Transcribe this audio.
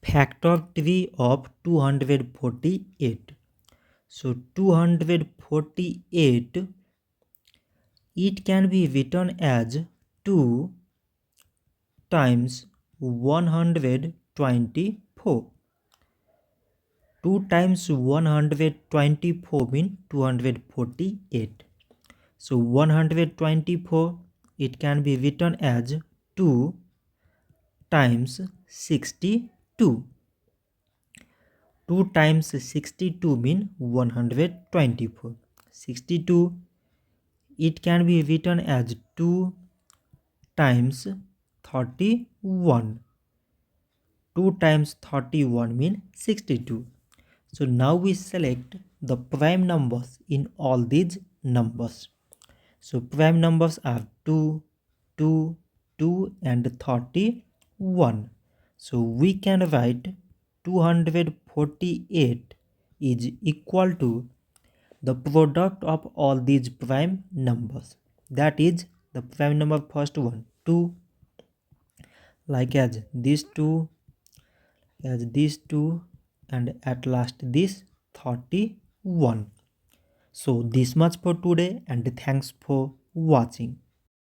factor tree of 248. So 248, it can be written as 2 times 124. 2 times 124 means 248. So 124, it can be written as 2 times 62. 2 times 62 means 124. 62, it can be written as 2 times 31. 2 times 31 means 62. So now we select the prime numbers in all these numbers. So prime numbers are 2, 2, 2 and 31. So we can write 248 is equal to the product of all these prime numbers. That is the prime number first one 2, like as these two, and at last this 31. So this much for today, and thanks for watching.